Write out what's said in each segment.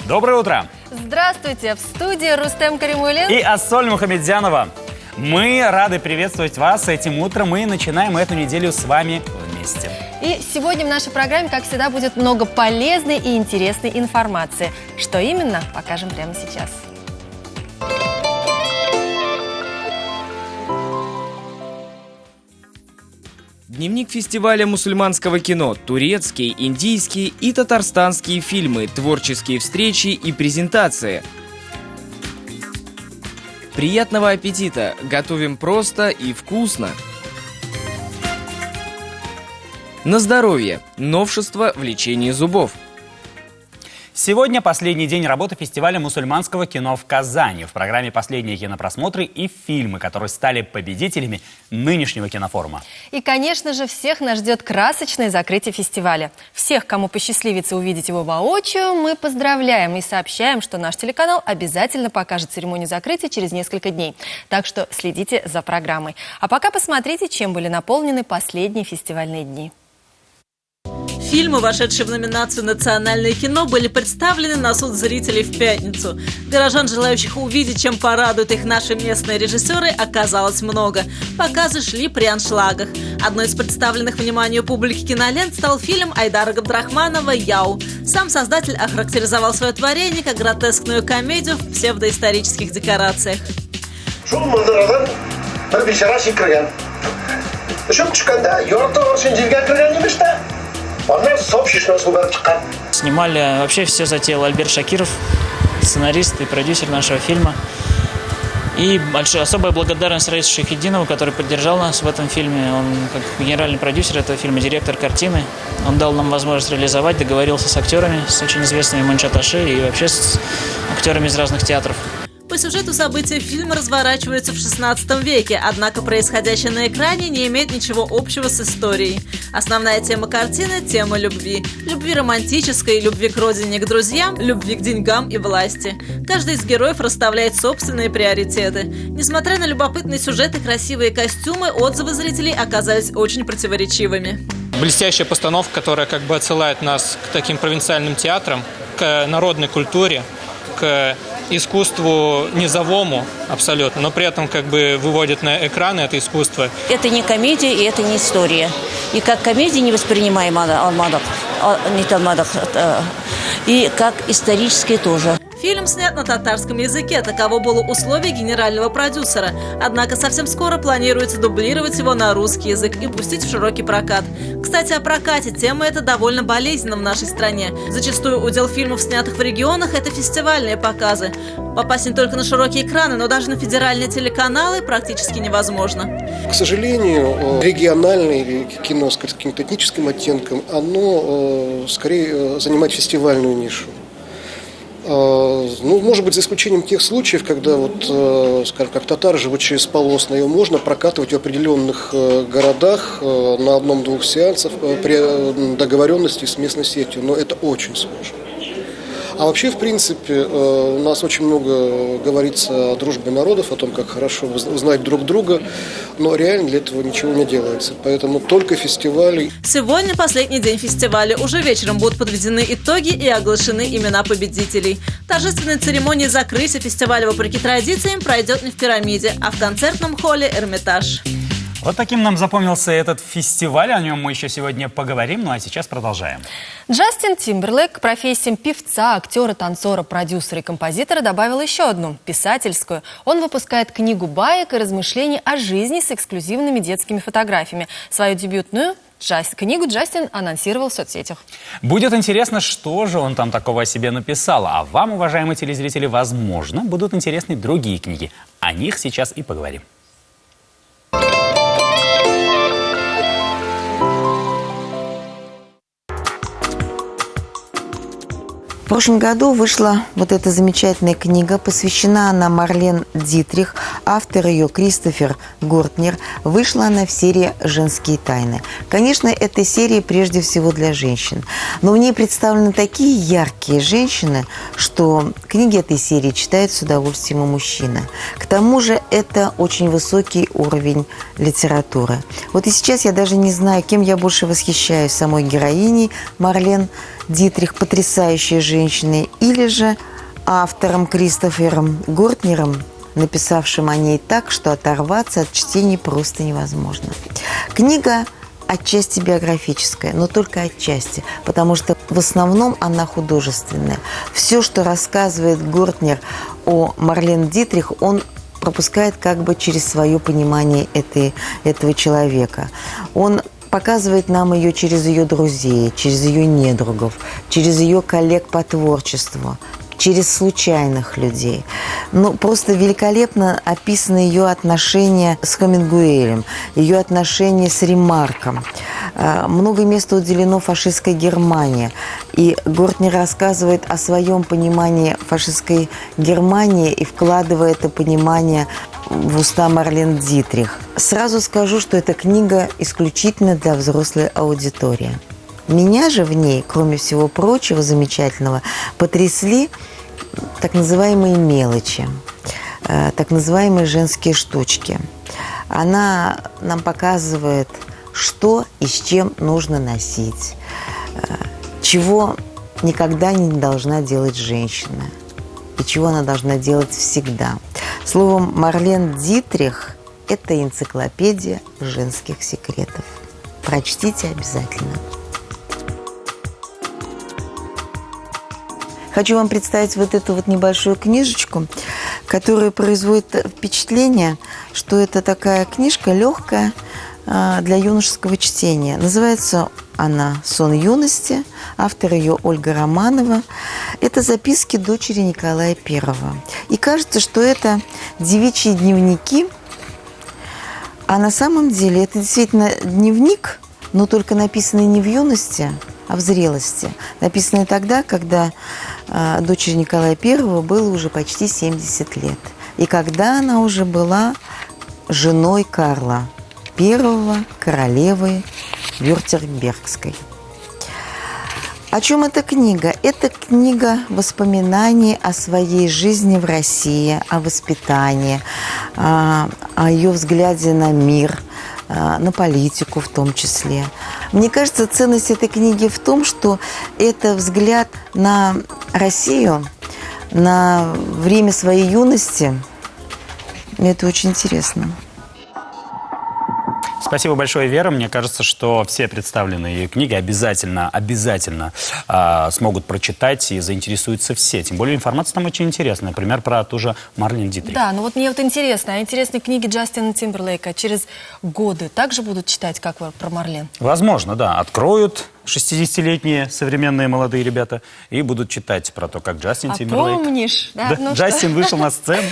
Доброе утро! Здравствуйте! В студии Рустем Каримулин и Ассоль Мухамедзянова. Мы рады приветствовать вас этим утром и начинаем эту неделю с вами вместе. И сегодня в нашей программе, как всегда, будет много полезной и интересной информации. Что именно, покажем прямо сейчас. Дневник фестиваля мусульманского кино, турецкие, индийские и татарстанские фильмы, творческие встречи и презентации. Приятного аппетита! Готовим просто и вкусно! На здоровье! Новшество в лечении зубов. Сегодня последний день работы фестиваля мусульманского кино в Казани. В программе «Последние кинопросмотры» и фильмы, которые стали победителями нынешнего кинофорума. И, конечно же, всех нас ждет красочное закрытие фестиваля. Всех, кому посчастливится увидеть его воочию, мы поздравляем и сообщаем, что наш телеканал обязательно покажет церемонию закрытия через несколько дней. Так что следите за программой. А пока посмотрите, чем были наполнены последние фестивальные дни. Фильмы, вошедшие в номинацию «Национальное кино», были представлены на суд зрителей в пятницу. Горожан, желающих увидеть, чем порадуют их наши местные режиссеры, оказалось много. Показы шли при аншлагах. Одной из представленных вниманию публики кинолент стал фильм Айдара Габдрахманова «Яу». Сам создатель охарактеризовал свое творение как гротескную комедию в псевдоисторических декорациях. Снимали вообще все затеял Альберт Шакиров, сценарист и продюсер нашего фильма. И особая благодарность Раису Шейхетдинову, который поддержал нас в этом фильме. Он как генеральный продюсер этого фильма, директор картины. Он дал нам возможность реализовать, договорился с актерами, с очень известными Мончаташи и вообще с актерами из разных театров. По сюжету события фильма разворачиваются в 16 веке, однако происходящее на экране не имеет ничего общего с историей. Основная тема картины – тема любви. Любви романтической, любви к родине и к друзьям, любви к деньгам и власти. Каждый из героев расставляет собственные приоритеты. Несмотря на любопытный сюжет и красивые костюмы, отзывы зрителей оказались очень противоречивыми. Блестящая постановка, которая как бы отсылает нас к таким провинциальным театрам, к народной культуре, к искусству низовому абсолютно, но при этом как бы выводит на экраны это искусство. Это не комедия и это не история. И как комедия не воспринимаем и как историческая тоже. Фильм снят на татарском языке, таково было условие генерального продюсера. Однако совсем скоро планируется дублировать его на русский язык и пустить в широкий прокат. Кстати, о прокате. Тема эта довольно болезненна в нашей стране. Зачастую удел фильмов, снятых в регионах, это фестивальные показы. Попасть не только на широкие экраны, но даже на федеральные телеканалы практически невозможно. К сожалению, региональное кино с каким-то этническим оттенком, оно скорее занимает фестивальную нишу. Ну, может быть, за исключением тех случаев, когда, скажем, как татары живут через полосно, его можно прокатывать в определенных городах на одном-двух сеансах при договоренности с местной сетью, но это очень сложно. А вообще, в принципе, у нас очень много говорится о дружбе народов, о том, как хорошо узнать друг друга, но реально для этого ничего не делается. Поэтому только фестивали. Сегодня последний день фестиваля. Уже вечером будут подведены итоги и оглашены имена победителей. Торжественная церемония закрытия фестиваля, вопреки традициям, пройдет не в пирамиде, а в концертном холле «Эрмитаж». Вот таким нам запомнился этот фестиваль, о нем мы еще сегодня поговорим, ну а сейчас продолжаем. Джастин Тимберлейк к профессиям певца, актера, танцора, продюсера и композитора добавил еще одну – писательскую. Он выпускает книгу баек и размышлений о жизни с эксклюзивными детскими фотографиями. Свою дебютную книгу Джастин анонсировал в соцсетях. Будет интересно, что же он там такого о себе написал. А вам, уважаемые телезрители, возможно, будут интересны другие книги. О них сейчас и поговорим. В прошлом году вышла вот эта замечательная книга, посвящена она Марлен Дитрих, автор ее Кристофер Гортнер. Вышла она в серии «Женские тайны». Конечно, эта серия прежде всего для женщин, но в ней представлены такие яркие женщины, что книги этой серии читают с удовольствием и мужчины. К тому же это очень высокий уровень литературы. Вот и сейчас я даже не знаю, кем я больше восхищаюсь, самой героиней Марлен Дитрих потрясающей женщиной, или же автором Кристофером Гортнером, написавшим о ней так, что оторваться от чтения просто невозможно. Книга отчасти биографическая, но только отчасти, потому что в основном она художественная. Все, что рассказывает Гортнер о Марлен Дитрих, он пропускает как бы через свое понимание этого человека. Он показывает нам ее через ее друзей, через ее недругов, через ее коллег по творчеству, через случайных людей. Ну, просто великолепно описаны ее отношения с Хемингуэем, ее отношения с Ремарком. Много места уделено фашистской Германии. И Гортнер рассказывает о своем понимании фашистской Германии и вкладывая это понимание в уста Марлен Дитрих. Сразу скажу, что эта книга исключительно для взрослой аудитории. Меня же в ней, кроме всего прочего замечательного, потрясли так называемые мелочи, так называемые женские штучки. Она нам показывает, что и с чем нужно носить, чего никогда не должна делать женщина и чего она должна делать всегда. Словом, Марлен Дитрих – это энциклопедия женских секретов. Прочтите обязательно. Хочу вам представить вот эту вот небольшую книжечку, которая производит впечатление, что это такая книжка легкая для юношеского чтения. Называется она «Сон юности», автор ее Ольга Романова. Это записки дочери Николая I. И кажется, что это девичьи дневники, а на самом деле это действительно дневник, но только написанный не в юности, а в зрелости. Написанный тогда, когда дочери Николая I было уже почти 70 лет. И когда она уже была женой Карла I, королевы Вюртембергской. О чем эта книга? Это книга воспоминаний о своей жизни в России, о воспитании, о ее взгляде на мир, на политику в том числе. Мне кажется, ценность этой книги в том, что это взгляд на Россию, на время своей юности. Мне это очень интересно. Спасибо большое, Вера. Мне кажется, что все представленные книги обязательно смогут прочитать и заинтересуются все. Тем более информация там очень интересная. Например, про ту же Марлен Дитрих. Да, ну вот мне вот интересно, а интересные книги Джастина Тимберлейка через годы также будут читать, как про Марлен? Возможно, да. Откроют 60-летние современные молодые ребята и будут читать про то, как Джастин Тимберлейк. Помнишь? Да, ну Джастин вышел на сцену.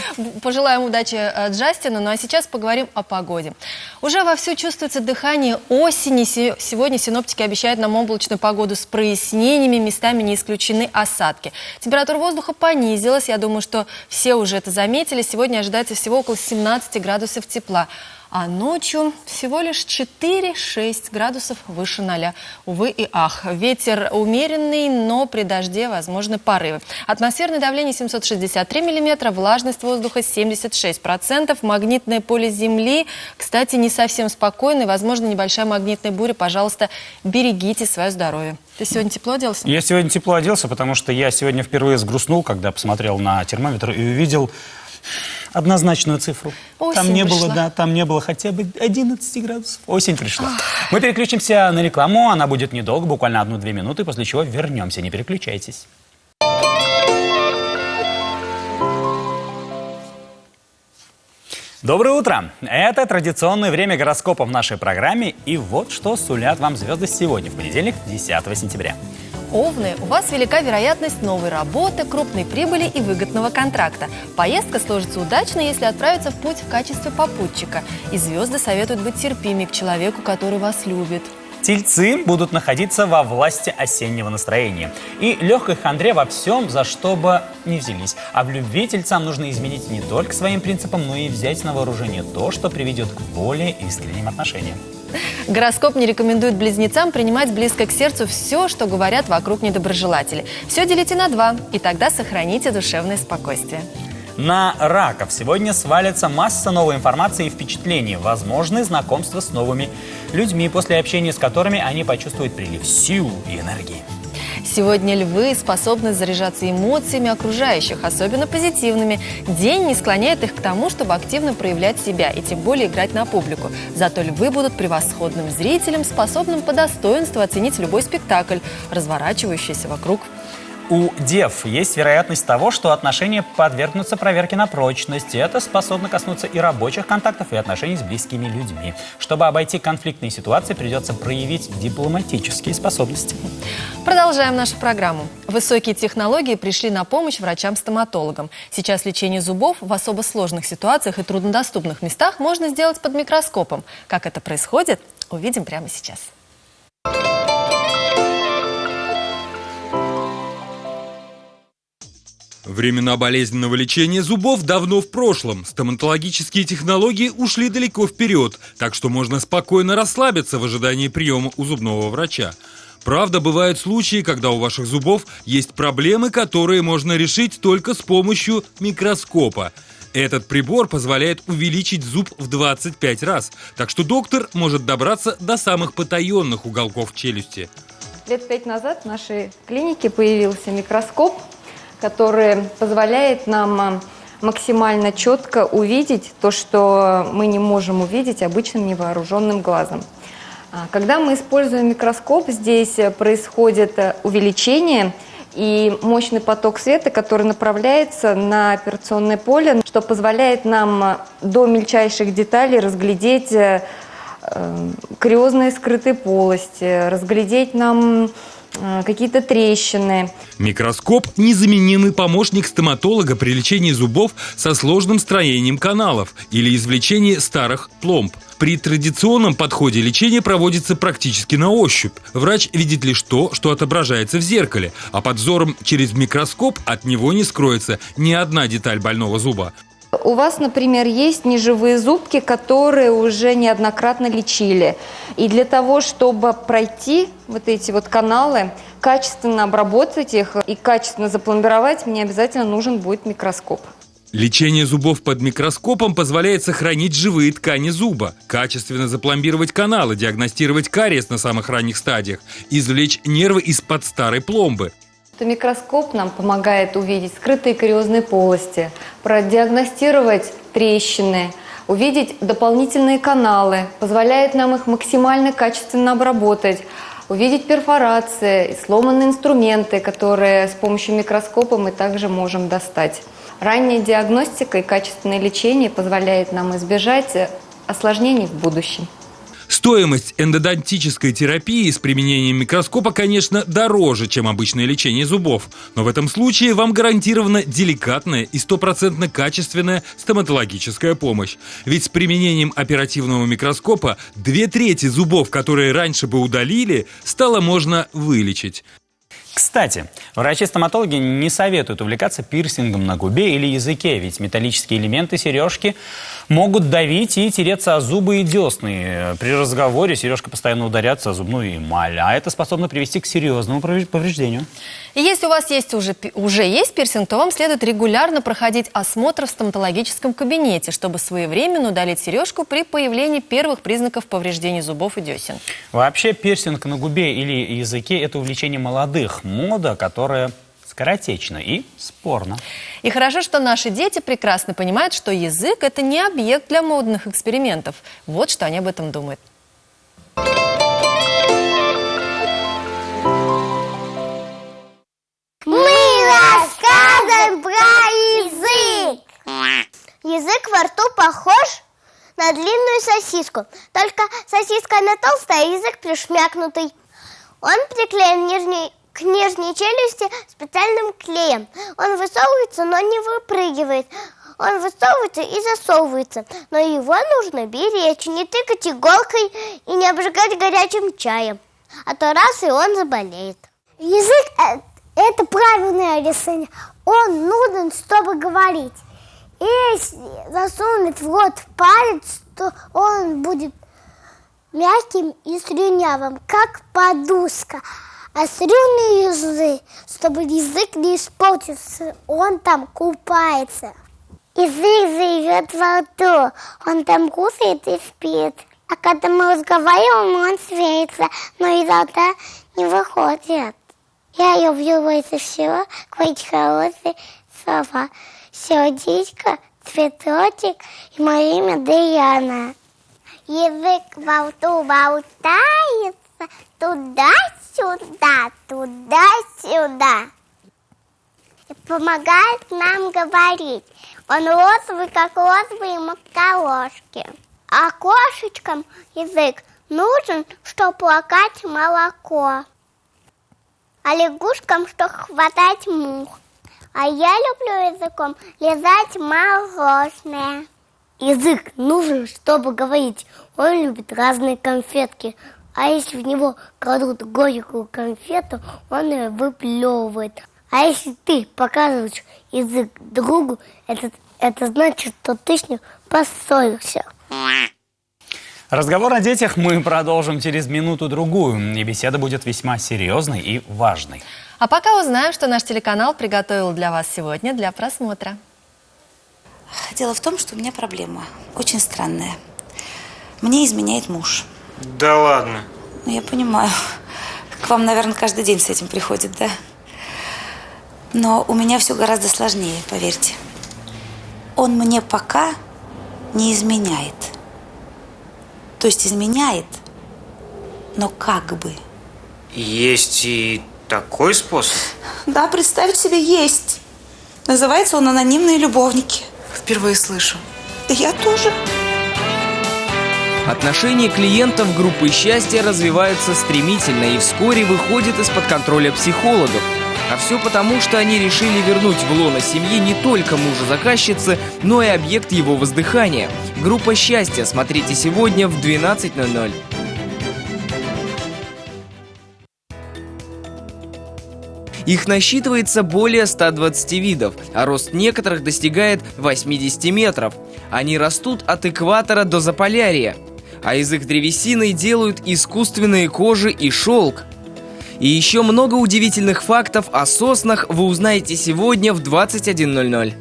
Пожелаем удачи Джастину. Ну а сейчас поговорим о погоде. Уже вовсю чувствуется дыхание осени. Сегодня синоптики обещают нам облачную погоду с прояснениями, местами не исключены осадки. Температура воздуха понизилась. Я думаю, что все уже это заметили. Сегодня ожидается всего около 17 градусов тепла. А ночью всего лишь 4-6 градусов выше 0. Увы и ах. Ветер умеренный, но при дожде возможны порывы. Атмосферное давление 763 миллиметра, влажность воздуха 76%. Магнитное поле Земли, кстати, не совсем спокойное. Возможно, небольшая магнитная буря. Пожалуйста, берегите свое здоровье. Ты сегодня тепло оделся? Я сегодня тепло оделся, потому что я сегодня впервые сгрустнул, когда посмотрел на термометр и увидел однозначную цифру. Там не было хотя бы 11 градусов. Осень пришла. Мы переключимся на рекламу. Она будет недолго, буквально 1-2 минуты, после чего вернемся. Не переключайтесь. Доброе утро! Это традиционное время гороскопа в нашей программе. И вот что сулят вам звезды сегодня, в понедельник, 10 сентября. Овны, у вас велика вероятность новой работы, крупной прибыли и выгодного контракта. Поездка сложится удачно, если отправиться в путь в качестве попутчика. И звезды советуют быть терпимее к человеку, который вас любит. Тельцы будут находиться во власти осеннего настроения. И легкой хандре во всем, за что бы ни взялись. А в любви тельцам нужно изменить не только своим принципам, но и взять на вооружение то, что приведет к более искренним отношениям. Гороскоп не рекомендует близнецам принимать близко к сердцу все, что говорят вокруг недоброжелатели. Все делите на 2, и тогда сохраните душевное спокойствие. На раков сегодня свалится масса новой информации и впечатлений, возможны знакомства с новыми людьми, после общения с которыми они почувствуют прилив сил и энергии. Сегодня львы способны заряжаться эмоциями окружающих, особенно позитивными. День не склоняет их к тому, чтобы активно проявлять себя и тем более играть на публику. Зато львы будут превосходным зрителем, способным по достоинству оценить любой спектакль, разворачивающийся вокруг. У дев есть вероятность того, что отношения подвергнутся проверке на прочность. И это способно коснуться и рабочих контактов, и отношений с близкими людьми. Чтобы обойти конфликтные ситуации, придется проявить дипломатические способности. Продолжаем нашу программу. Высокие технологии пришли на помощь врачам-стоматологам. Сейчас лечение зубов в особо сложных ситуациях и труднодоступных местах можно сделать под микроскопом. Как это происходит, увидим прямо сейчас. Времена болезненного лечения зубов давно в прошлом. Стоматологические технологии ушли далеко вперед, так что можно спокойно расслабиться в ожидании приема у зубного врача. Правда, бывают случаи, когда у ваших зубов есть проблемы, которые можно решить только с помощью микроскопа. Этот прибор позволяет увеличить зуб в 25 раз, так что доктор может добраться до самых потаенных уголков челюсти. Лет 5 назад в нашей клинике появился микроскоп, который позволяет нам максимально четко увидеть то, что мы не можем увидеть обычным невооруженным глазом. Когда мы используем микроскоп, здесь происходит увеличение и мощный поток света, который направляется на операционное поле, что позволяет нам до мельчайших деталей разглядеть кариозные скрытые полости, разглядеть нам какие-то трещины. Микроскоп – незаменимый помощник стоматолога при лечении зубов со сложным строением каналов или извлечении старых пломб. При традиционном подходе лечение проводится практически на ощупь. Врач видит лишь то, что отображается в зеркале, а под взором через микроскоп от него не скроется ни одна деталь больного зуба. У вас, например, есть неживые зубки, которые уже неоднократно лечили. И для того, чтобы пройти вот эти вот каналы, качественно обработать их и качественно запломбировать, мне обязательно нужен будет микроскоп. Лечение зубов под микроскопом позволяет сохранить живые ткани зуба, качественно запломбировать каналы, диагностировать кариес на самых ранних стадиях, извлечь нервы из-под старой пломбы. Микроскоп нам помогает увидеть скрытые кариозные полости, продиагностировать трещины, увидеть дополнительные каналы, позволяет нам их максимально качественно обработать, увидеть перфорации и сломанные инструменты, которые с помощью микроскопа мы также можем достать. Ранняя диагностика и качественное лечение позволяет нам избежать осложнений в будущем. Стоимость эндодонтической терапии с применением микроскопа, конечно, дороже, чем обычное лечение зубов. Но в этом случае вам гарантирована деликатная и 100% качественная стоматологическая помощь. Ведь с применением оперативного микроскопа 2/3 зубов, которые раньше бы удалили, стало можно вылечить. Кстати, врачи-стоматологи не советуют увлекаться пирсингом на губе или языке, ведь металлические элементы сережки могут давить и тереться о зубы и десны. При разговоре сережка постоянно ударяется о зубную эмаль, а это способно привести к серьезному повреждению. И если у вас уже есть пирсинг, то вам следует регулярно проходить осмотр в стоматологическом кабинете, чтобы своевременно удалить сережку при появлении первых признаков повреждений зубов и десен. Вообще пирсинг на губе или языке – это увлечение молодых. Мода, которая скоротечна и спорна. И хорошо, что наши дети прекрасно понимают, что язык – это не объект для модных экспериментов. Вот что они об этом думают. Мы рассказываем про язык. Язык во рту похож на длинную сосиску. Только сосиска она толстая, а язык пришмякнутый. Он приклеен к нижней челюсти специальным клеем. Он высовывается, но не выпрыгивает. Он высовывается и засовывается. Но его нужно беречь, не тыкать иголкой и не обжигать горячим чаем. А то раз и он заболеет. Язык – это правильное решение. Он нужен, чтобы говорить. Если засунуть в рот палец, то он будет мягким и слюнявым, как подушка. А слюнный язык, чтобы язык не испортился, он там купается. Язык живет во рту, он там кусает и спит. А когда мы разговариваем, он светится, но изо рта не выходит. Я люблю больше всего говорить хорошие слова. Сердечко, цветочек и мое имя Даяна. Язык во рту болтается туда-сюда, туда-сюда. И помогает нам говорить. Он розовый, как розовые макарошки. А кошечкам язык нужен, чтобы плакать молоко. А лягушкам, чтобы хватать мух. А я люблю языком лизать мороженое. Язык нужен, чтобы говорить. Он любит разные конфетки. А если в него кладут горькую конфету, он ее выплевывает. А если ты показываешь язык другу, это значит, что ты с ним поссорился. Разговор о детях мы продолжим через минуту-другую. И беседа будет весьма серьезной и важной. А пока узнаем, что наш телеканал приготовил для вас сегодня для просмотра. Дело в том, что у меня проблема очень странная. Мне изменяет муж. Да ладно. Ну, я понимаю. К вам, наверное, каждый день с этим приходит, да? Но у меня все гораздо сложнее, поверьте. Он мне пока не изменяет. То есть изменяет, но как бы. Есть и такой способ? Да, представить себе, есть. Называется он «Анонимные любовники». Впервые слышу. Да я тоже. Отношения клиентов группы «Счастье» развиваются стремительно и вскоре выходят из-под контроля психологов. А все потому, что они решили вернуть в лоно семьи не только мужа заказчицы, но и объект его воздыхания. Группа «Счастье» смотрите сегодня в 12:00. Их насчитывается более 120 видов, а рост некоторых достигает 80 метров. Они растут от экватора до Заполярья. А из их древесины делают искусственные кожи и шелк. И еще много удивительных фактов о соснах вы узнаете сегодня в 21:00.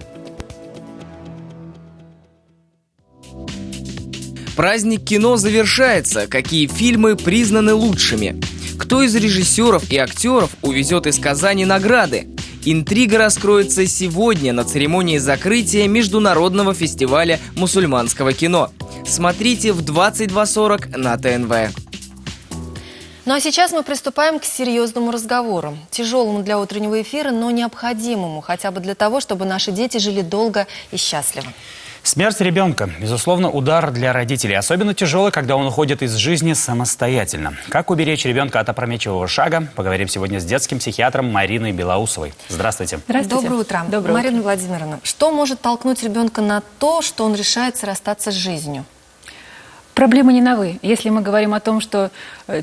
Праздник кино завершается. Какие фильмы признаны лучшими? Кто из режиссеров и актеров увезет из Казани награды? Интрига раскроется сегодня на церемонии закрытия Международного фестиваля мусульманского кино. Смотрите в 22:40 на ТНВ. Ну а сейчас мы приступаем к серьезному разговору. Тяжелому для утреннего эфира, но необходимому, хотя бы для того, чтобы наши дети жили долго и счастливо. Смерть ребенка, безусловно, удар для родителей. Особенно тяжелый, когда он уходит из жизни самостоятельно. Как уберечь ребенка от опрометчивого шага? Поговорим сегодня с детским психиатром Мариной Белоусовой. Здравствуйте. Здравствуйте. Доброе утро. Марина Владимировна, что может толкнуть ребенка на то, что он решается расстаться с жизнью? Проблема не новы. Если мы говорим о том, что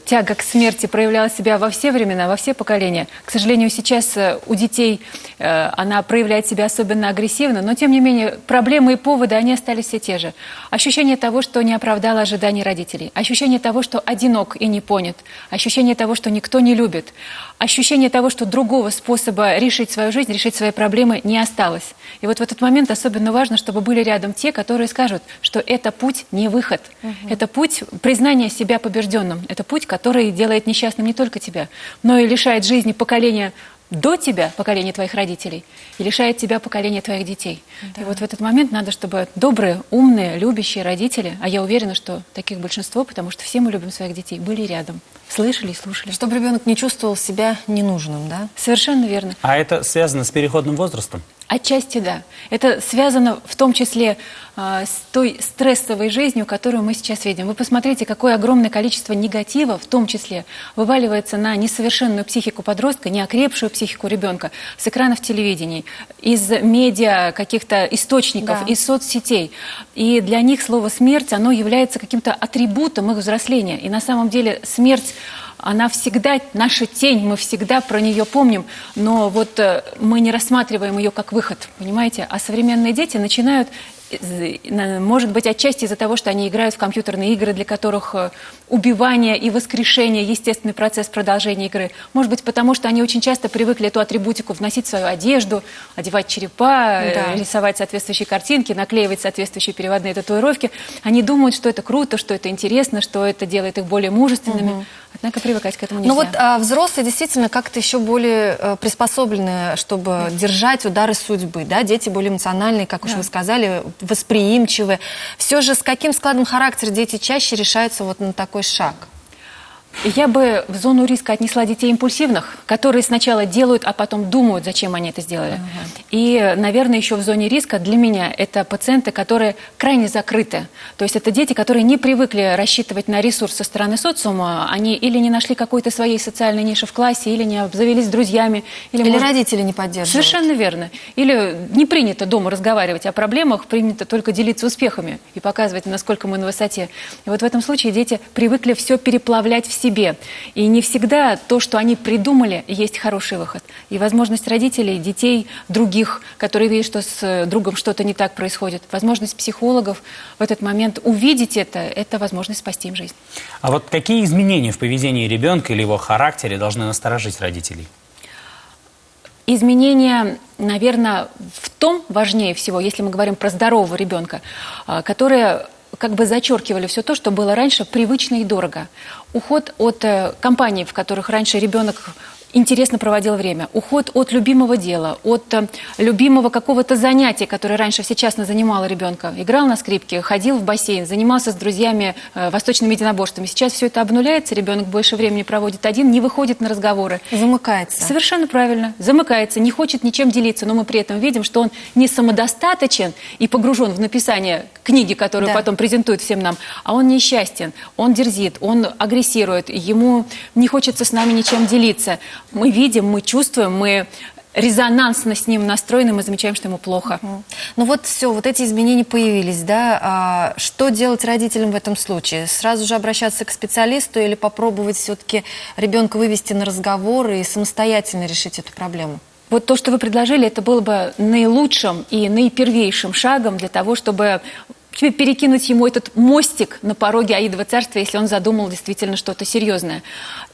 тяга к смерти проявляла себя во все времена, во все поколения, к сожалению, сейчас у детей она проявляет себя особенно агрессивно, но тем не менее проблемы и поводы, они остались все те же. Ощущение того, что не оправдало ожиданий родителей, ощущение того, что одинок и не понят, ощущение того, что никто не любит, ощущение того, что другого способа решить свою жизнь, решить свои проблемы не осталось. И вот в этот момент особенно важно, чтобы были рядом те, которые скажут, что это путь не выход. Это путь признания себя побежденным. Это путь, который делает несчастным не только тебя, но и лишает жизни поколения до тебя, поколения твоих родителей, и лишает тебя поколения твоих детей. Да. И вот в этот момент надо, чтобы добрые, умные, любящие родители, а я уверена, что таких большинство, потому что все мы любим своих детей, были рядом, слышали и слушали. Чтобы ребенок не чувствовал себя ненужным, да? Совершенно верно. А это связано с переходным возрастом? Отчасти да. Это связано в том числе с той стрессовой жизнью, которую мы сейчас видим. Вы посмотрите, какое огромное количество негатива, в том числе, вываливается на несовершенную психику подростка, неокрепшую психику ребенка, с экранов телевидения, из медиа, каких-то источников, из соцсетей. И для них слово «смерть», оно является каким-то атрибутом их взросления. И на самом деле смерть, она всегда наша тень, мы всегда про нее помним, но вот мы не рассматриваем ее как выход, понимаете? А современные дети начинают, может быть, отчасти из-за того, что они играют в компьютерные игры, для которых убивание и воскрешение – естественный процесс продолжения игры. Может быть, потому что они очень часто привыкли эту атрибутику вносить в свою одежду, одевать черепа, рисовать соответствующие картинки, наклеивать соответствующие переводные татуировки. Они думают, что это круто, что это интересно, что это делает их более мужественными. Однако привыкать к этому нельзя. Ну вот взрослые действительно как-то еще более приспособлены, чтобы держать удары судьбы, да, дети более эмоциональные, как уж вы сказали, восприимчивы. Все же с каким складом характера дети чаще решаются вот на такой шаг? Я бы в зону риска отнесла детей импульсивных, которые сначала делают, а потом думают, зачем они это сделали. И, наверное, еще в зоне риска для меня это пациенты, которые крайне закрыты. То есть это дети, которые не привыкли рассчитывать на ресурс со стороны социума. Они или не нашли какой-то своей социальной ниши в классе, или не обзавелись друзьями. Или родители не поддерживают. Совершенно верно. Или не принято дома разговаривать о проблемах, принято только делиться успехами и показывать, насколько мы на высоте. И вот в этом случае дети привыкли все переплавлять в себе. И не всегда то, что они придумали, есть хороший выход. И возможность родителей, детей, других, которые видят, что с другом что-то не так происходит, возможность психологов в этот момент увидеть это возможность спасти им жизнь. А вот какие изменения в поведении ребенка или его характере должны насторожить родителей? Изменения, наверное, в том важнее всего, если мы говорим про здорового ребенка, которые как бы зачеркивали все то, что было раньше привычно и дорого. Уход от компаний, в которых раньше ребенок интересно проводил время, уход от любимого дела, от любимого какого-то занятия, которое раньше всечасно занимало ребенка. Играл на скрипке, ходил в бассейн, занимался с друзьями восточными единоборствами. Сейчас все это обнуляется, ребенок больше времени проводит один, не выходит на разговоры. Замыкается. Совершенно правильно. Замыкается, не хочет ничем делиться, но мы при этом видим, что он не самодостаточен и погружен в написание книги, которую потом презентует всем нам, а он несчастен, он дерзит, он агрессирует, ему не хочется с нами ничем делиться. Мы видим, мы чувствуем, мы резонансно с ним настроены, мы замечаем, что ему плохо. Ну вот все, вот эти изменения появились, да? Что делать родителям в этом случае? Сразу же обращаться к специалисту или попробовать все-таки ребенка вывести на разговор и самостоятельно решить эту проблему? Вот то, что вы предложили, это было бы наилучшим и наипервейшим шагом для того, чтобы перекинуть ему этот мостик на пороге Аидова царства, если он задумал действительно что-то серьезное.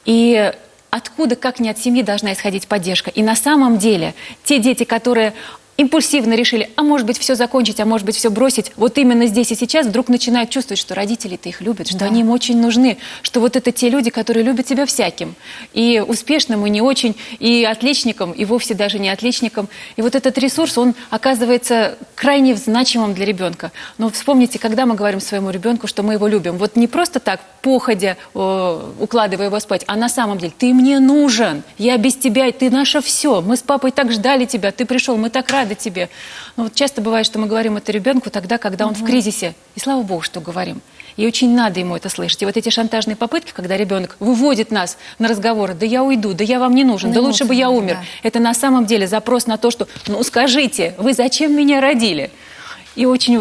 И откуда, как не от семьи, должна исходить поддержка. И на самом деле те дети, которые импульсивно решили, а может быть все закончить, а может быть все бросить, вот именно здесь и сейчас вдруг начинают чувствовать, что родители-то их любят, что они им очень нужны, что вот это те люди, которые любят себя всяким, и успешным, и не очень, и отличником, и вовсе даже не отличником. И вот этот ресурс, он оказывается крайне значимым для ребенка. Но вспомните, когда мы говорим своему ребенку, что мы его любим, вот не просто так, походя, укладывая его спать, а на самом деле, ты мне нужен, я без тебя, ты наше все, мы с папой так ждали тебя, ты пришел, мы так рады тебе. Но вот часто бывает, что мы говорим это ребенку тогда, когда он в кризисе. И слава богу, что говорим. И очень надо ему это слышать. И вот эти шантажные попытки, когда ребенок выводит нас на разговоры, да я уйду, да я вам не нужен, да лучше бы я умер. Это на самом деле запрос на то, что, ну скажите, вы зачем меня родили? И очень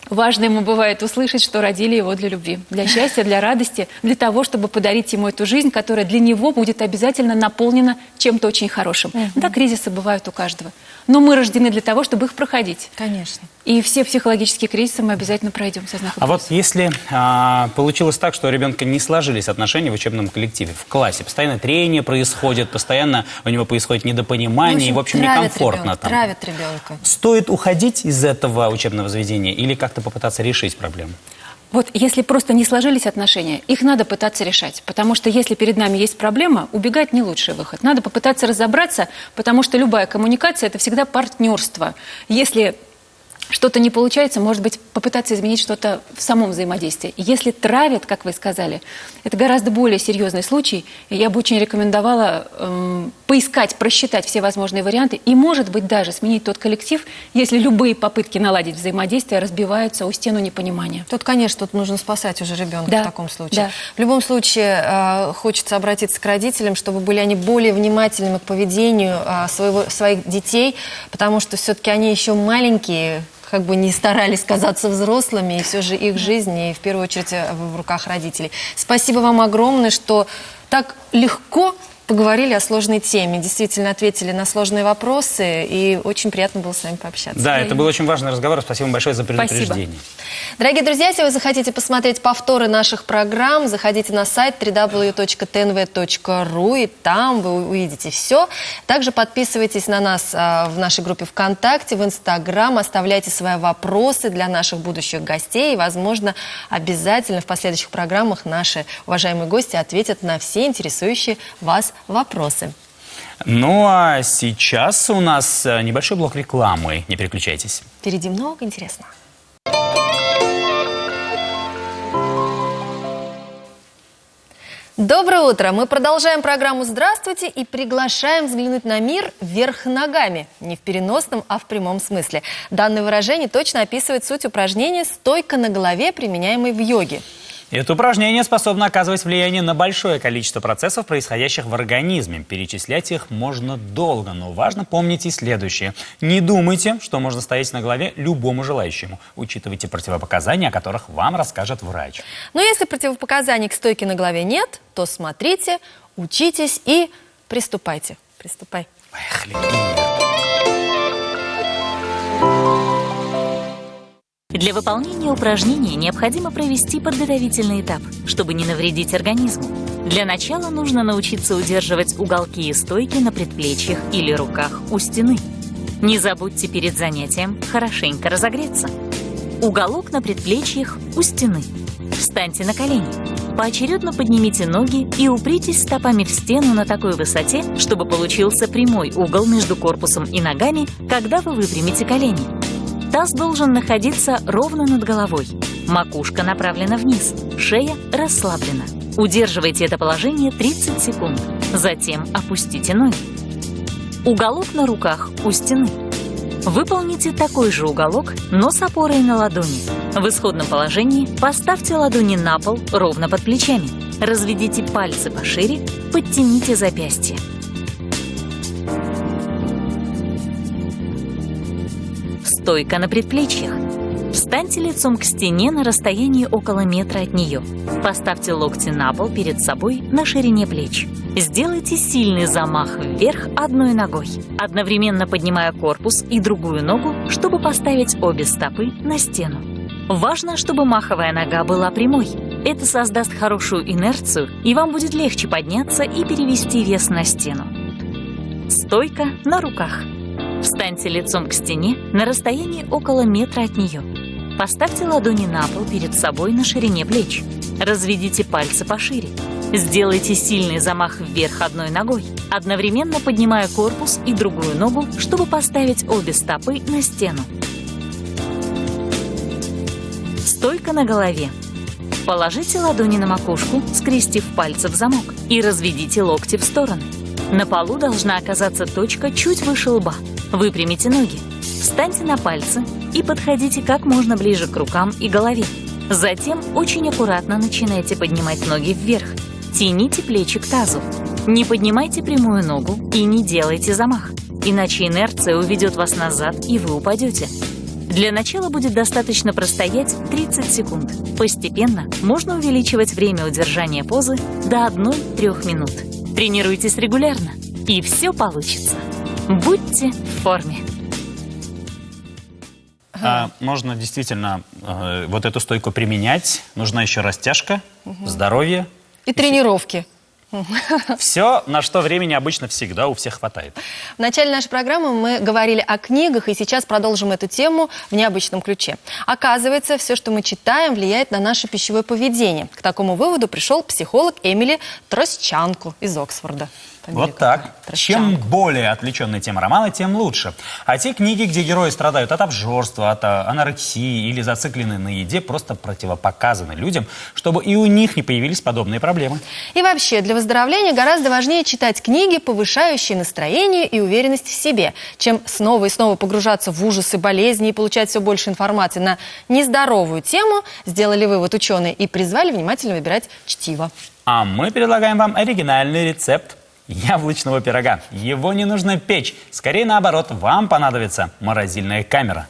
важно ему бывает услышать, что родили его для любви, для счастья, для радости, для того, чтобы подарить ему эту жизнь, которая для него будет обязательно наполнена чем-то очень хорошим. Да, кризисы бывают у каждого. Но мы рождены для того, чтобы их проходить. Конечно. И все психологические кризисы мы обязательно пройдем со знаком. А вот если получилось так, что у ребенка не сложились отношения в учебном коллективе, в классе, постоянно трение происходит, постоянно у него происходит недопонимание, и, в общем, некомфортно там. Травят ребенка. Стоит уходить из этого учебного заведения или как-то попытаться решить проблему? Вот если просто не сложились отношения, их надо пытаться решать. Потому что если перед нами есть проблема, убегать не лучший выход. Надо попытаться разобраться, потому что любая коммуникация – это всегда партнерство. Если что-то не получается, может быть, попытаться изменить что-то в самом взаимодействии. Если травят, как вы сказали, это гораздо более серьезный случай. И я бы очень рекомендовала поискать, просчитать все возможные варианты и, может быть, даже сменить тот коллектив, если любые попытки наладить взаимодействие разбиваются о стену непонимания. Тут, конечно, тут нужно спасать уже ребенка в таком случае. Да. В любом случае, хочется обратиться к родителям, чтобы были они более внимательными к поведению своих детей, потому что все-таки они еще маленькие, как бы не старались казаться взрослыми, и все же их жизнь, и в первую очередь в руках родителей. Спасибо вам огромное, что так легко поговорили о сложной теме, действительно ответили на сложные вопросы, и очень приятно было с вами пообщаться. Да, это был очень важный разговор. Спасибо вам большое за предупреждение. Спасибо. Дорогие друзья, если вы захотите посмотреть повторы наших программ, заходите на сайт www.tnv.ru, и там вы увидите все. Также подписывайтесь на нас в нашей группе ВКонтакте, в Инстаграм, оставляйте свои вопросы для наших будущих гостей, и, возможно, обязательно в последующих программах наши уважаемые гости ответят на все интересующие вас вопросы. Ну а сейчас у нас небольшой блок рекламы. Не переключайтесь. Впереди много интересного. Доброе утро! Мы продолжаем программу «Здравствуйте» и приглашаем взглянуть на мир вверх ногами. Не в переносном, а в прямом смысле. Данное выражение точно описывает суть упражнения «стойка на голове», применяемой в йоге. Это упражнение способно оказывать влияние на большое количество процессов, происходящих в организме. Перечислять их можно долго, но важно помнить и следующее. Не думайте, что можно стоять на голове любому желающему. Учитывайте противопоказания, о которых вам расскажет врач. Но если противопоказаний к стойке на голове нет, то смотрите, учитесь и приступайте. Приступай. Поехали. Для выполнения упражнений необходимо провести подготовительный этап, чтобы не навредить организму. Для начала нужно научиться удерживать уголки и стойки на предплечьях или руках у стены. Не забудьте перед занятием хорошенько разогреться. Уголок на предплечьях у стены. Встаньте на колени. Поочередно поднимите ноги и упритесь стопами в стену на такой высоте, чтобы получился прямой угол между корпусом и ногами, когда вы выпрямите колени. Таз должен находиться ровно над головой. Макушка направлена вниз, шея расслаблена. Удерживайте это положение 30 секунд. Затем опустите ноги. Уголок на руках у стены. Выполните такой же уголок, но с опорой на ладони. В исходном положении поставьте ладони на пол ровно под плечами. Разведите пальцы пошире, подтяните запястья. Стойка на предплечьях. Встаньте лицом к стене на расстоянии около метра от нее. Поставьте локти на пол перед собой на ширине плеч. Сделайте сильный замах вверх одной ногой, одновременно поднимая корпус и другую ногу, чтобы поставить обе стопы на стену. Важно, чтобы маховая нога была прямой. Это создаст хорошую инерцию, и вам будет легче подняться и перевести вес на стену. Стойка на руках. Встаньте лицом к стене на расстоянии около метра от нее. Поставьте ладони на пол перед собой на ширине плеч. Разведите пальцы пошире. Сделайте сильный замах вверх одной ногой, одновременно поднимая корпус и другую ногу, чтобы поставить обе стопы на стену. Стойка на голове. Положите ладони на макушку, скрестив пальцы в замок, и разведите локти в стороны. На полу должна оказаться точка чуть выше лба. Выпрямите ноги, встаньте на пальцы и подходите как можно ближе к рукам и голове. Затем очень аккуратно начинайте поднимать ноги вверх. Тяните плечи к тазу. Не поднимайте прямую ногу и не делайте замах, иначе инерция уведет вас назад и вы упадете. Для начала будет достаточно простоять 30 секунд. Постепенно можно увеличивать время удержания позы до 1-3 минут. Тренируйтесь регулярно, и все получится. Будьте в форме. Можно действительно вот эту стойку применять. Нужна еще растяжка, здоровье. И тренировки. Все, на что времени обычно всегда у всех хватает. В начале нашей программы мы говорили о книгах, и сейчас продолжим эту тему в необычном ключе. Оказывается, все, что мы читаем, влияет на наше пищевое поведение. К такому выводу пришел психолог Эмили Тростчанко из Оксфорда. Вот так. Чем более отвлеченная тема романа, тем лучше. А те книги, где герои страдают от обжорства, от анорексии или зациклены на еде, просто противопоказаны людям, чтобы и у них не появились подобные проблемы. И вообще, для выздоровления гораздо важнее читать книги, повышающие настроение и уверенность в себе, чем снова и снова погружаться в ужасы болезни и получать все больше информации на нездоровую тему, сделали вывод ученые и призвали внимательно выбирать чтиво. А мы предлагаем вам оригинальный рецепт яблочного пирога. Его не нужно печь. Скорее наоборот, вам понадобится морозильная камера.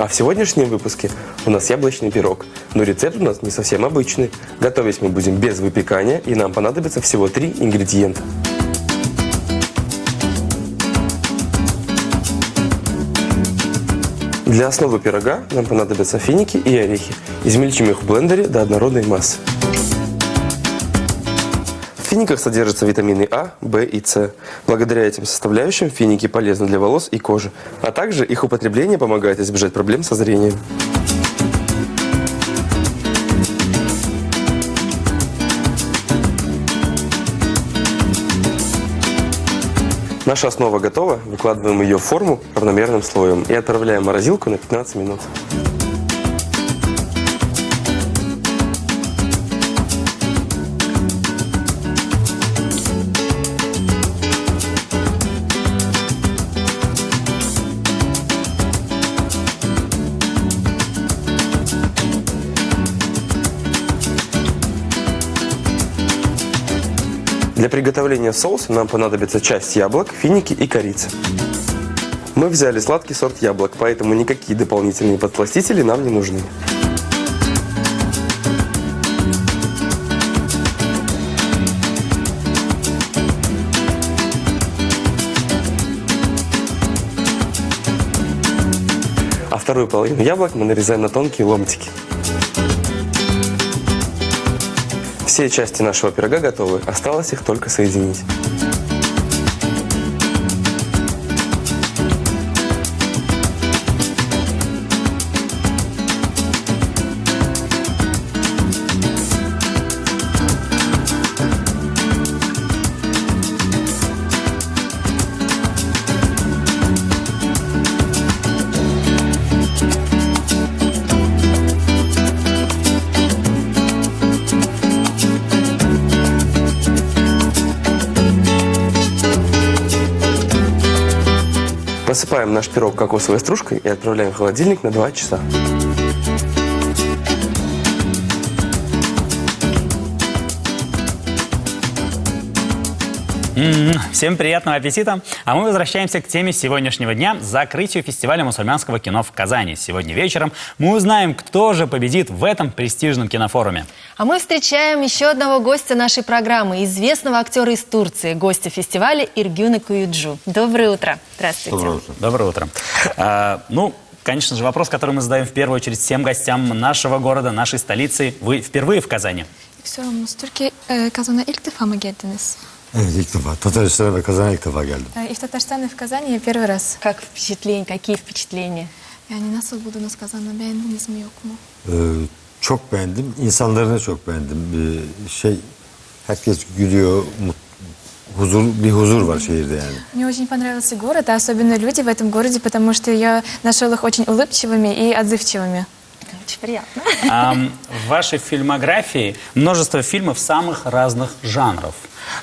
А в сегодняшнем выпуске у нас яблочный пирог. Но рецепт у нас не совсем обычный. Готовить мы будем без выпекания, и нам понадобится всего 3 ингредиента. Для основы пирога нам понадобятся финики и орехи. Измельчим их в блендере до однородной массы. В финиках содержатся витамины А, В и С. Благодаря этим составляющим финики полезны для волос и кожи, а также их употребление помогает избежать проблем со зрением. Наша основа готова, выкладываем ее в форму равномерным слоем и отправляем в морозилку на 15 минут. Для приготовления соуса нам понадобится часть яблок, финики и корица. Мы взяли сладкий сорт яблок, поэтому никакие дополнительные подсластители нам не нужны. А вторую половину яблок мы нарезаем на тонкие ломтики. Все части нашего пирога готовы, осталось их только соединить. Посыпаем наш пирог кокосовой стружкой и отправляем в холодильник на 2 часа. Всем приятного аппетита! А мы возвращаемся к теме сегодняшнего дня – закрытию фестиваля мусульманского кино в Казани. Сегодня вечером мы узнаем, кто же победит в этом престижном кинофоруме. А мы встречаем еще одного гостя нашей программы, известного актера из Турции, гостя фестиваля Эргюна Куюджу. Доброе утро. Здравствуйте. Доброе утро. Доброе утро. Конечно же, вопрос, который мы задаем в первую очередь всем гостям нашего города, нашей столицы. Вы впервые в Казани? Türkiye Kazan'a ilk defa mı geldiniz? Evet, ilk defa. Tataristan'a ve Kazan'a ilk defa geldim. И в Татарстан, и в Казани я первый раз. Как впечатление, какие впечатления? Yani nasıl buldunuz Kazan'ı? Beğendiniz mi, yok mu? Çok beğendim. İnsanlarını çok beğendim. Herkes gülüyor. Bir huzur var şehirde yani. Мне очень понравился город, а особенно люди в этом городе, потому что я нашел их очень улыбчивыми и отзывчивыми. Очень приятно. В вашей фильмографии множество фильмов самых разных жанров.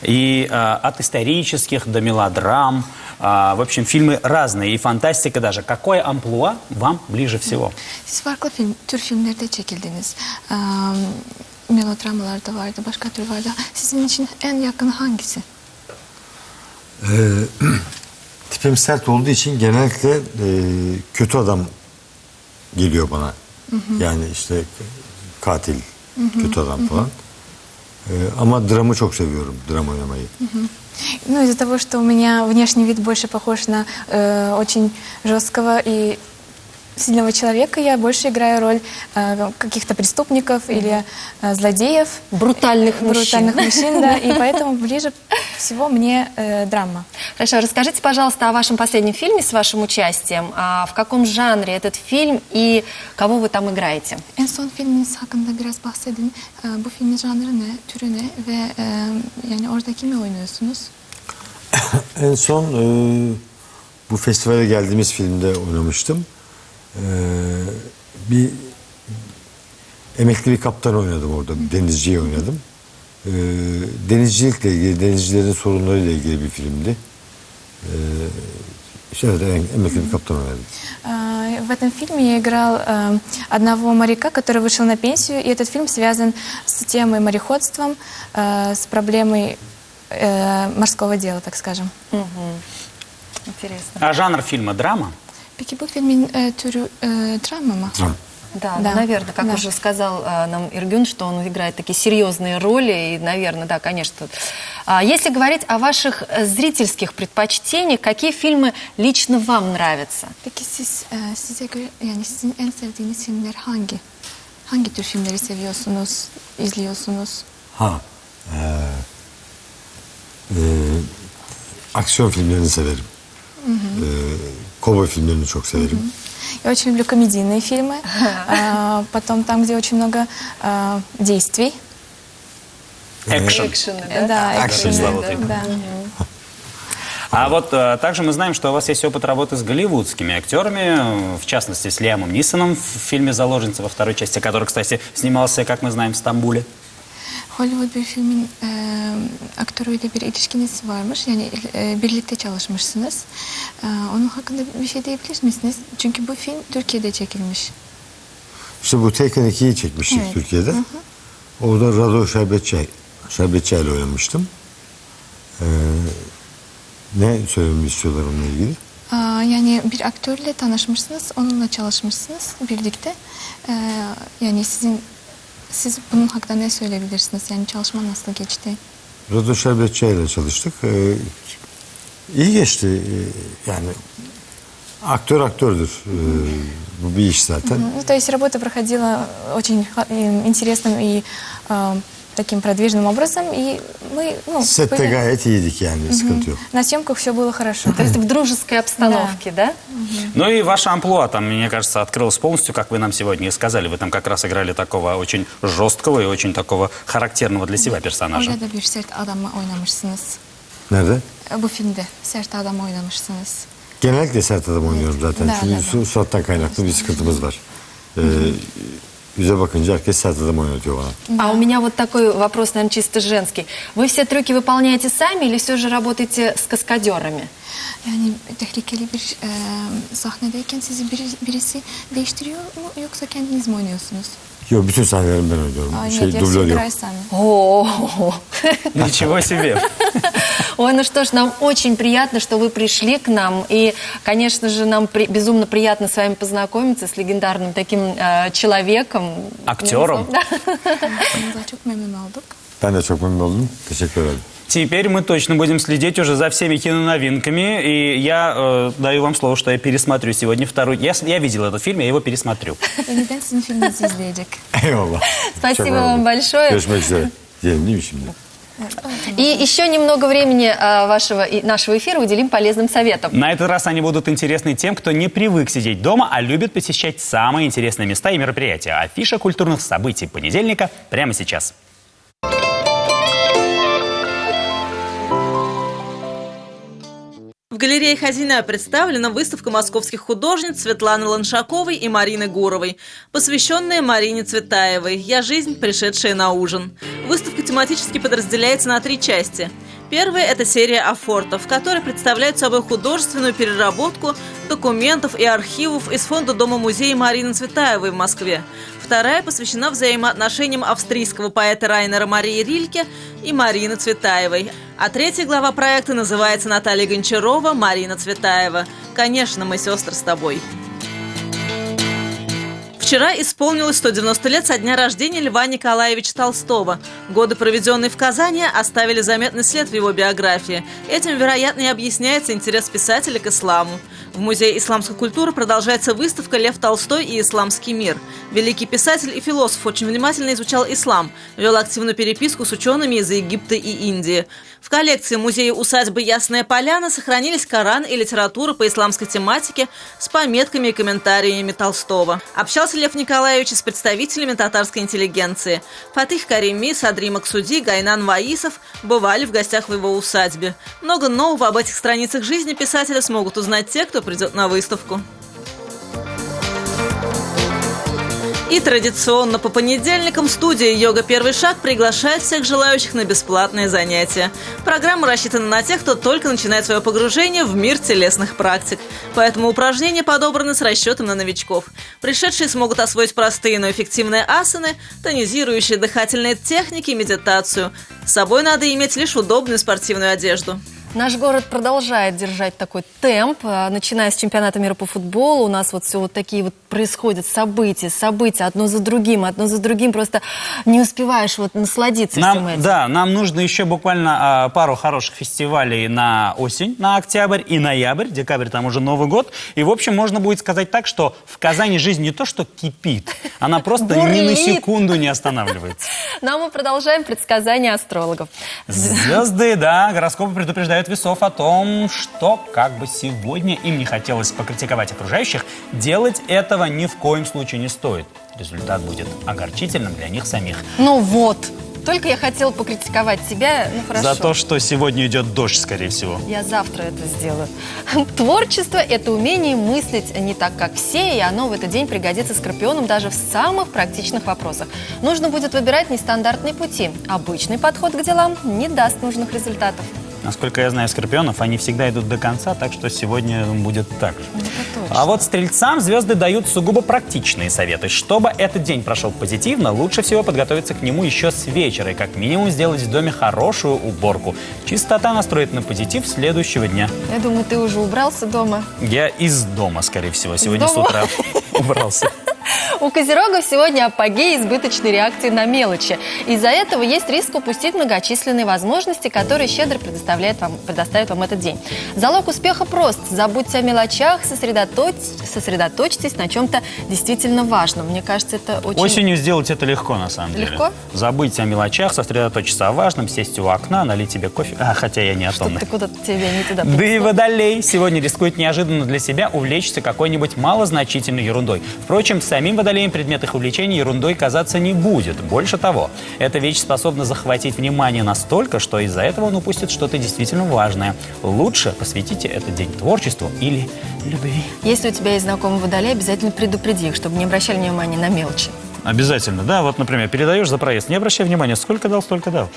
И от исторических до мелодрам. В общем, фильмы разные, и фантастика даже. Какое амплуа вам ближе всего? Siz farklı tür filmlerde çekildiniz. Melodramalar da vardı, başka tür vardı. Sizin için en yakın hangisi? Tipim sert olduğu için genellikle kötü adam geliyor bana. Yani işte katil, kötü adam falan. Ama dramı çok seviyorum, драм oynamayı. Ну, из-за того, что у меня внешний вид больше похож на очень жесткого и сильного человека, я больше играю роль каких-то преступников или злодеев. Брутальных мужчин, да, и поэтому ближе всего мне драма. Хорошо, расскажите, пожалуйста, о вашем последнем фильме с вашим участием. В каком жанре этот фильм и кого вы там играете? En son filminiz hakkında biraz bahsedin. Bu filmin janrı ne, türü ne ve yani orada kimi oynuyorsunuz? En son bu festivale geldiğimiz filmde oynamıştım. Bir emekli bir kaptan oynadım orada, denizciyi oynadım. Denizcilikle ilgili, denizcilerin sorunlarıyla ilgili bir filmdi. Emekli bir kaptan oynadım. В этом фильме я играл одного моряка, который вышел на пенсию, и этот фильм связан с темой мореходством, с проблемой морского дела, так скажем. Интересно. А жанр фильма драма? Peki bu filmin türü drama mı? Да, Да. наверное, как Да. уже сказал нам Иргюн, что он играет такие серьезные роли, и, наверное, да, конечно. Если говорить о ваших зрительских предпочтениях, какие фильмы лично вам нравятся? Peki size göre yani sizin en sevdiğiniz filmler hangi? Hangi tür filmleri seviyorsunuz, izliyorsunuz? Aksiyon filmlerini severim. Kovboy filmlerini çok severim. Я очень люблю комедийные фильмы, потом там, где очень много действий. Экшен. Да, Экшен, экшены, да. А вот также мы знаем, что у вас есть опыт работы с голливудскими актерами, в частности, с Лиамом Нисоном в фильме «Заложница» во второй части, который, кстати, снимался, как мы знаем, в Стамбуле. Hollywood bir filmin aktörüyle bir ilişkiniz varmış. Yani birlikte çalışmışsınız. Onun hakkında bir şey diyebilir misiniz? Çünkü bu film Türkiye'de çekilmiş. İşte bu Taken 2'yi çekmiştik Evet. Türkiye'de. Orada Rado Şerbetçi ile oynamıştım. Ne söylememi istiyorlar onunla ilgili? Yani bir aktörle tanışmışsınız, onunla çalışmışsınız birlikte. Yani siz bunun hakkında ne söyleyebilirsiniz? Yani çalışma nasıl geçti? Rado Şerbetçi ile çalıştık. İyi geçti. Yani aktör aktördür. Bu bir iş zaten. Ну, то есть работа проходила очень интересным и таким продвижным образом, и мы Sette gayet iyiydik yani, sıkıntı yok. на съемках все было хорошо. То есть в дружеской обстановке, да? Ну и ваше амплуа там, мне кажется, открылось полностью, как вы нам сегодня и сказали. Вы там как раз играли такого очень жесткого и очень такого характерного для себя персонажа. Orada da bir sert adamı oynamışsınız. Nerede? Bu filmde sert adam oynamışsınız. Genellikle sert adam oynuyorum zaten. Da, Çünkü surattan kaynaklı bir sıkıntımız var. Yüze bakınca herkes sert adam oynatıyor bana. А у меня вот такой вопрос, наверное, чисто женский. Вы все трюки выполняете сами или все же работаете с каскадерами? Yani tehlikeli bir sahnedeyken sizi birisi değiştiriyor mu yoksa kendiniz mi oynuyorsunuz? Yok, bütün sahnelerimi ben oynuyorum. Нет, я все Dublör yok. играю сами. О, Ничего себе! ой, ну что ж, нам очень приятно, что вы пришли к нам. И, конечно же, нам безумно приятно с вами познакомиться, с легендарным таким человеком. Актером. Да. Tanıştığımıza çok memnun olduk. Ben de çok memnun oldum. Teşekkür ederim. Теперь мы точно будем следить уже за всеми киноновинками. И я даю вам слово, что я пересмотрю сегодня второй. Я видел этот фильм, я его пересмотрю. Yeniden sizin filminizi izleyecek. Eyvallah. Спасибо Çok вам memnun. большое. Görüşmek üzere. Diyelim değil mi şimdi? И еще немного времени нашего эфира уделим полезным советам. На этот раз они будут интересны тем, кто не привык сидеть дома, а любит посещать самые интересные места и мероприятия. Афиша культурных событий понедельника прямо сейчас. В галерее Хазина представлена выставка московских художниц Светланы Ланшаковой и Марины Гуровой, посвященная Марине Цветаевой «Я жизнь, пришедшая на ужин». Выставка тематически подразделяется на 3 части. Первая – это серия афортов, в которой представляют собой художественную переработку документов и архивов из фонда Дома-музея Марины Цветаевой в Москве. Вторая посвящена взаимоотношениям австрийского поэта Райнера Марии Рильке и Марины Цветаевой. А 3 глава проекта называется «Наталья Гончарова. Марина Цветаева. Конечно, мы сестры с тобой». Вчера исполнилось 190 лет со дня рождения Льва Николаевича Толстого. Годы, проведенные в Казани, оставили заметный след в его биографии. Этим, вероятно, и объясняется интерес писателя к исламу. В Музее исламской культуры продолжается выставка «Лев Толстой и исламский мир». Великий писатель и философ очень внимательно изучал ислам, вел активную переписку с учеными из Египта и Индии. В коллекции музея-усадьбы «Ясная поляна» сохранились Коран и литература по исламской тематике с пометками и комментариями Толстого. Общался Лев Николаевич с представителями татарской интеллигенции. Фатих Карими, Садри Максуди, Гайнан Ваисов бывали в гостях в его усадьбе. Много нового об этих страницах жизни писателя смогут узнать те, кто придет на выставку. И традиционно по понедельникам студия «Йога. Первый шаг» приглашает всех желающих на бесплатные занятия. Программа рассчитана на тех, кто только начинает свое погружение в мир телесных практик. Поэтому упражнения подобраны с расчетом на новичков. Пришедшие смогут освоить простые, но эффективные асаны, тонизирующие дыхательные техники и медитацию. С собой надо иметь лишь удобную спортивную одежду. Наш город продолжает держать такой темп. Начиная с чемпионата мира по футболу, у нас вот все вот такие вот происходят события, одно за другим. Просто не успеваешь вот насладиться всем этим. Да, нам нужно еще буквально пару хороших фестивалей на осень, на октябрь и ноябрь. Декабрь там уже Новый год. И, в общем, можно будет сказать так, что в Казани жизнь не то что кипит, она просто ни на секунду не останавливается. Но мы продолжаем предсказания астрологов. Звезды, да, гороскопы предупреждают весов о том, что как бы сегодня им не хотелось покритиковать окружающих, делать этого ни в коем случае не стоит. Результат будет огорчительным для них самих. Ну вот, только я хотела покритиковать тебя, ну хорошо. За то, что сегодня идет дождь, скорее всего. Я завтра это сделаю. Творчество – это умение мыслить не так, как все, и оно в этот день пригодится скорпионам даже в самых практичных вопросах. Нужно будет выбирать нестандартные пути. Обычный подход к делам не даст нужных результатов. Насколько я знаю скорпионов, они всегда идут до конца, так что сегодня будет так же. А вот стрельцам звезды дают сугубо практичные советы. Чтобы этот день прошел позитивно, лучше всего подготовиться к нему еще с вечера и как минимум сделать в доме хорошую уборку. Чистота настроит на позитив следующего дня. Я думаю, ты уже убрался дома. Я из дома, скорее всего, сегодня с утра убрался. У козерогов сегодня апогей избыточной реакции на мелочи. Из-за этого есть риск упустить многочисленные возможности, которые щедро предоставит вам этот день. Залог успеха прост. Забудьте о мелочах, сосредоточьтесь на чем-то действительно важном. Мне кажется, это очень... Осенью сделать это легко, на самом деле. Легко? Забыть о мелочах, сосредоточиться о важном, сесть у окна, налить тебе кофе. Хотя я не о том. Ты куда-то тебя не туда. Да и водолей сегодня рискует неожиданно для себя увлечься какой-нибудь малозначительной ерундой. Впрочем, самим водолеям предмет их увлечения ерундой казаться не будет. Больше того, эта вещь способна захватить внимание настолько, что из-за этого он упустит что-то действительно важное. Лучше посвятите этот день творчеству или любви. Если у тебя есть знакомый водолей, обязательно предупреди их, чтобы не обращали внимания на мелочи. Обязательно, да. Вот, например, передаешь за проезд, не обращай внимания, сколько дал, столько дал.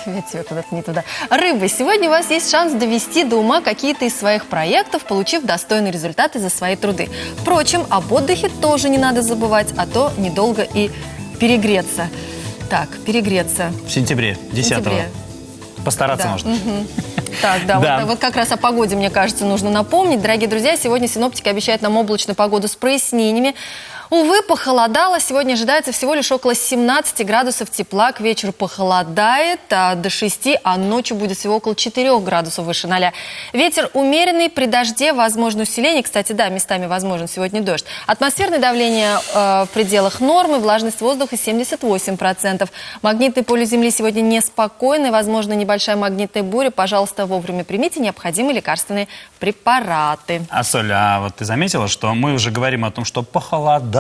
Я тебя куда-то не туда. Рыбы, сегодня у вас есть шанс довести до ума какие-то из своих проектов, получив достойные результаты за свои труды. Впрочем, об отдыхе тоже не надо забывать, а то недолго и перегреться. Так, перегреться. В сентябре, 10-го. Постараться можно. Так, да. Вот как раз о погоде, мне кажется, нужно напомнить. Дорогие друзья, сегодня синоптики обещают нам облачную погоду с прояснениями. Увы, похолодало. Сегодня ожидается всего лишь около 17 градусов тепла. К вечеру похолодает до 6, а ночью будет всего около 4 градусов выше 0. Ветер умеренный, при дожде возможно усиление. Кстати, да, местами возможен сегодня дождь. Атмосферное давление в пределах нормы, влажность воздуха 78%. Магнитное поле Земли сегодня неспокойное, возможно небольшая магнитная буря. Пожалуйста, вовремя примите необходимые лекарственные препараты. Соль, вот ты заметила, что мы уже говорим о том, что похолодало,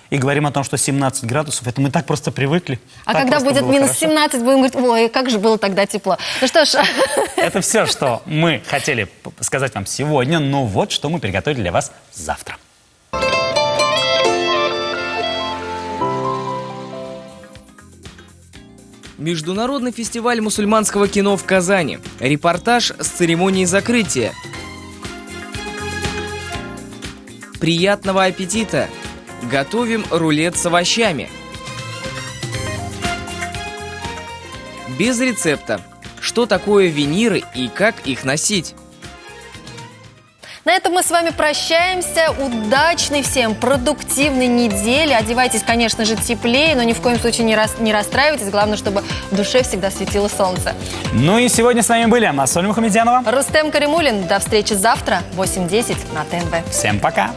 и говорим о том, что 17 градусов, это мы так просто привыкли. А когда будет минус 17, будем говорить, ой, как же было тогда тепло. Ну что ж. Это все, что мы хотели сказать вам сегодня, но вот что мы приготовили для вас завтра. Международный фестиваль мусульманского кино в Казани. Репортаж с церемонии закрытия. Приятного аппетита! Готовим рулет с овощами. Без рецепта. Что такое виниры и как их носить? На этом мы с вами прощаемся. Удачной всем, продуктивной недели. Одевайтесь, конечно же, теплее, но ни в коем случае не расстраивайтесь. Главное, чтобы в душе всегда светило солнце. Ну и сегодня с вами были Соль Мухамедянова, Рустем Каримулин. До встречи завтра в 8:10 на ТНВ. Всем пока!